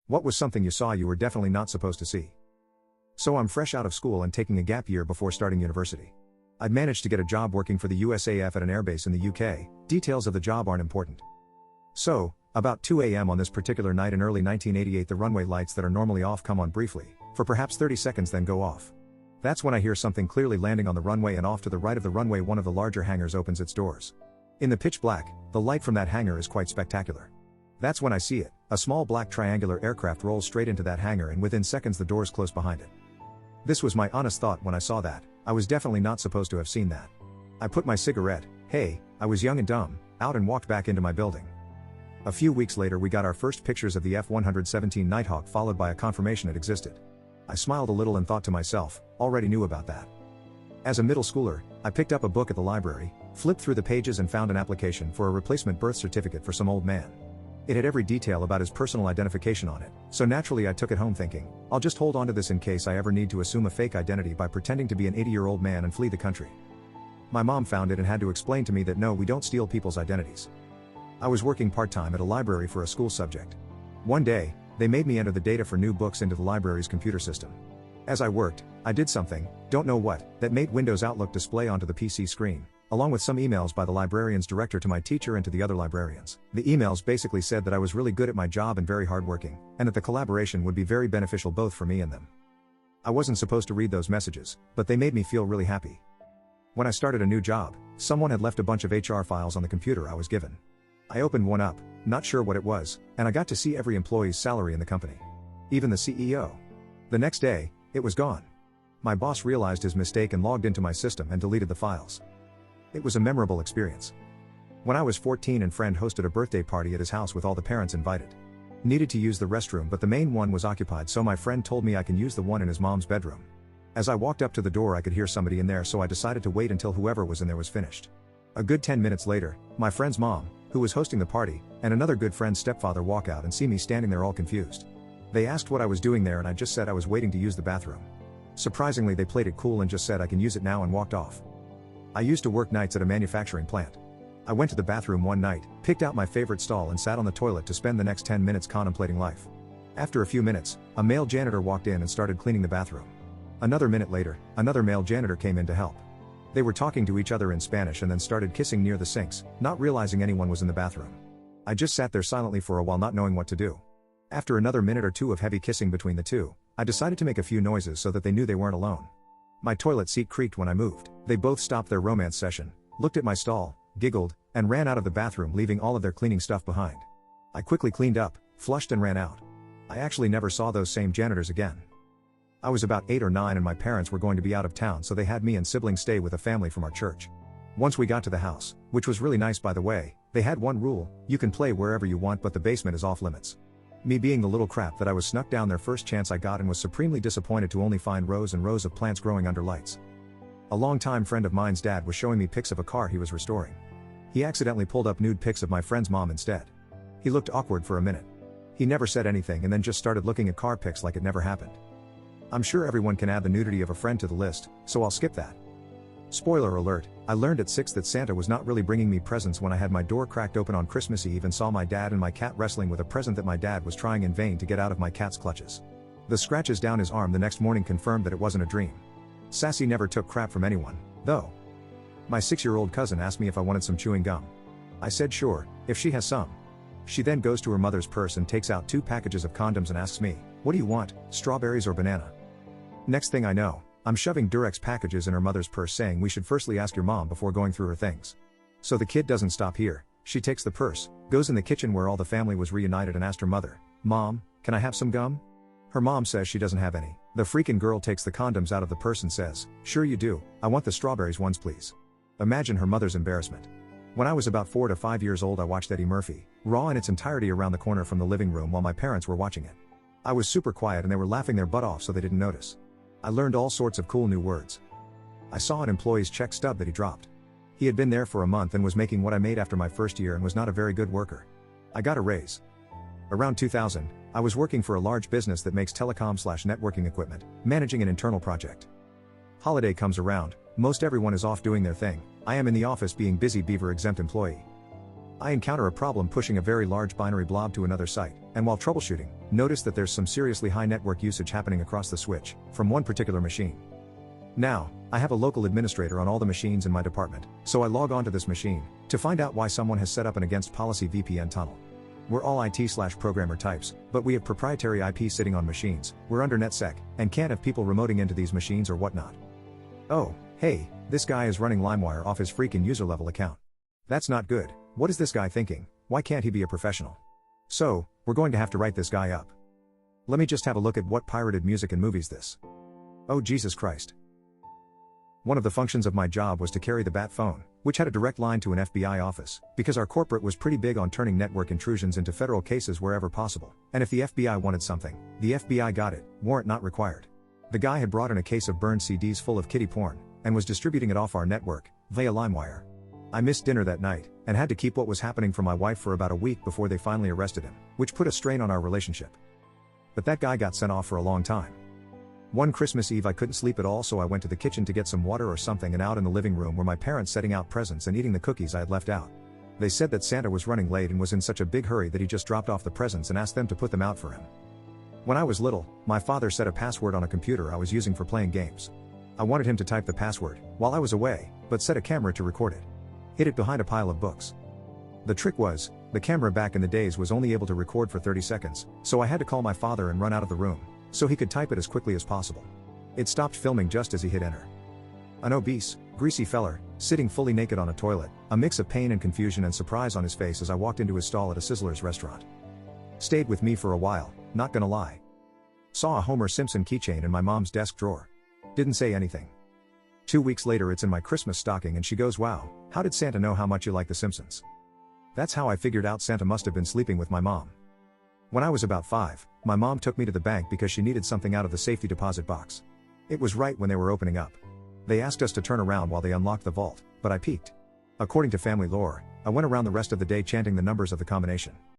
What was something you saw you were definitely not supposed to see? So I'm fresh out of school and taking a gap year before starting university. I'd managed to get a job working for the USAF at an airbase in the UK, details of the job aren't important. So, about 2 a.m. on this particular night in early 1988, the runway lights that are normally off come on briefly, for perhaps 30 seconds then go off. That's when I hear something clearly landing on the runway, and off to the right of the runway one of the larger hangars opens its doors. In the pitch black, the light from that hangar is quite spectacular. That's when I see it. A small black triangular aircraft rolls straight into that hangar, and within seconds the doors close behind it. This was my honest thought when I saw that. I was definitely not supposed to have seen that. I put my cigarette, hey, I was young and dumb, out and walked back into my building. A few weeks later we got our first pictures of the F-117 Nighthawk, followed by a confirmation it existed. I smiled a little and thought to myself, already knew about that. As a middle schooler, I picked up a book at the library, flipped through the pages and found an application for a replacement birth certificate for some old man. It had every detail about his personal identification on it, so naturally I took it home thinking, I'll just hold on to this in case I ever need to assume a fake identity by pretending to be an 80-year-old man and flee the country. My mom found it and had to explain to me that no, we don't steal people's identities. I was working part-time at a library for a school subject. One day, they made me enter the data for new books into the library's computer system. As I worked, I did something, don't know what, that made Windows Outlook display onto the PC screen, along with some emails by the librarian's director to my teacher and to the other librarians. The emails basically said that I was really good at my job and very hardworking, and that the collaboration would be very beneficial both for me and them. I wasn't supposed to read those messages, but they made me feel really happy. When I started a new job, someone had left a bunch of HR files on the computer I was given. I opened one up, not sure what it was, and I got to see every employee's salary in the company. Even the CEO. The next day, it was gone. My boss realized his mistake and logged into my system and deleted the files. It was a memorable experience. When I was 14, a friend hosted a birthday party at his house with all the parents invited. Needed to use the restroom, but the main one was occupied, so my friend told me I can use the one in his mom's bedroom. As I walked up to the door I could hear somebody in there, so I decided to wait until whoever was in there was finished. A good 10 minutes later, my friend's mom, who was hosting the party, and another good friend's stepfather walk out and see me standing there all confused. They asked what I was doing there and I just said I was waiting to use the bathroom. Surprisingly, they played it cool and just said I can use it now and walked off. I used to work nights at a manufacturing plant. I went to the bathroom one night, picked out my favorite stall and sat on the toilet to spend the next 10 minutes contemplating life. After a few minutes, a male janitor walked in and started cleaning the bathroom. Another minute later, another male janitor came in to help. They were talking to each other in Spanish and then started kissing near the sinks, not realizing anyone was in the bathroom. I just sat there silently for a while, not knowing what to do. After another minute or two of heavy kissing between the two, I decided to make a few noises so that they knew they weren't alone. My toilet seat creaked when I moved. They both stopped their romance session, looked at my stall, giggled, and ran out of the bathroom, leaving all of their cleaning stuff behind. I quickly cleaned up, flushed and ran out. I actually never saw those same janitors again. I was about 8 or 9 and my parents were going to be out of town, so they had me and siblings stay with a family from our church. Once we got to the house, which was really nice by the way, they had one rule: you can play wherever you want but the basement is off limits. Me being the little crap that I was, snuck down their first chance I got and was supremely disappointed to only find rows and rows of plants growing under lights. A longtime friend of mine's dad was showing me pics of a car he was restoring. He accidentally pulled up nude pics of my friend's mom instead. He looked awkward for a minute. He never said anything and then just started looking at car pics like it never happened. I'm sure everyone can add the nudity of a friend to the list, so I'll skip that. Spoiler alert, I learned at 6 that Santa was not really bringing me presents when I had my door cracked open on Christmas Eve and saw my dad and my cat wrestling with a present that my dad was trying in vain to get out of my cat's clutches. The scratches down his arm the next morning confirmed that it wasn't a dream. Sassy never took crap from anyone, though. My 6-year-old cousin asked me if I wanted some chewing gum. I said sure, if she has some. She then goes to her mother's purse and takes out 2 packages of condoms and asks me, "What do you want, strawberries or banana?" Next thing I know, I'm shoving Durex packages in her mother's purse, saying we should firstly ask your mom before going through her things. So the kid doesn't stop here. She takes the purse, goes in the kitchen where all the family was reunited and asked her mother, "Mom, can I have some gum?" Her mom says she doesn't have any. The freaking girl takes the condoms out of the purse and says, "Sure you do, I want the strawberries ones please." Imagine her mother's embarrassment. When I was about 4 to 5 years old I watched Eddie Murphy, Raw in its entirety around the corner from the living room while my parents were watching it. I was super quiet and they were laughing their butt off so they didn't notice. I learned all sorts of cool new words. I saw an employee's check stub that he dropped. He had been there for a month and was making what I made after my first year and was not a very good worker. I got a raise. Around 2000, I was working for a large business that makes telecom/networking equipment, managing an internal project. Holiday comes around, most everyone is off doing their thing. I am in the office being busy beaver exempt employee. I encounter a problem pushing a very large binary blob to another site, and while troubleshooting, notice that there's some seriously high network usage happening across the switch, from one particular machine. Now, I have a local administrator on all the machines in my department, so I log on to this machine, to find out why someone has set up an against policy VPN tunnel. We're all IT/programmer types, but we have proprietary IP sitting on machines, we're under NetSec, and can't have people remoting into these machines or whatnot. Oh, hey, this guy is running LimeWire off his freaking user level account. That's not good. What is this guy thinking? Why can't he be a professional? So, we're going to have to write this guy up. Let me just have a look at what pirated music and movies this. Oh Jesus Christ. One of the functions of my job was to carry the bat phone, which had a direct line to an FBI office, because our corporate was pretty big on turning network intrusions into federal cases wherever possible, and if the FBI wanted something, the FBI got it, warrant not required. The guy had brought in a case of burned CDs full of kiddie porn, and was distributing it off our network, via LimeWire. I missed dinner that night, and had to keep what was happening from my wife for about a week before they finally arrested him, which put a strain on our relationship. But that guy got sent off for a long time. One Christmas Eve I couldn't sleep at all, so I went to the kitchen to get some water or something, and out in the living room were my parents setting out presents and eating the cookies I had left out. They said that Santa was running late and was in such a big hurry that he just dropped off the presents and asked them to put them out for him. When I was little, my father set a password on a computer I was using for playing games. I wanted him to type the password while I was away, but set a camera to record it. Hid it behind a pile of books. The trick was, the camera back in the days was only able to record for 30 seconds, so I had to call my father and run out of the room, so he could type it as quickly as possible. It stopped filming just as he hit enter. An obese, greasy feller, sitting fully naked on a toilet, a mix of pain and confusion and surprise on his face as I walked into his stall at a Sizzler's restaurant. Stayed with me for a while, not gonna lie. Saw a Homer Simpson keychain in my mom's desk drawer. Didn't say anything. 2 weeks later it's in my Christmas stocking and she goes, "Wow, how did Santa know how much you like The Simpsons?" That's how I figured out Santa must have been sleeping with my mom. When I was about 5, my mom took me to the bank because she needed something out of the safety deposit box. It was right when they were opening up. They asked us to turn around while they unlocked the vault, but I peeked. According to family lore, I went around the rest of the day chanting the numbers of the combination.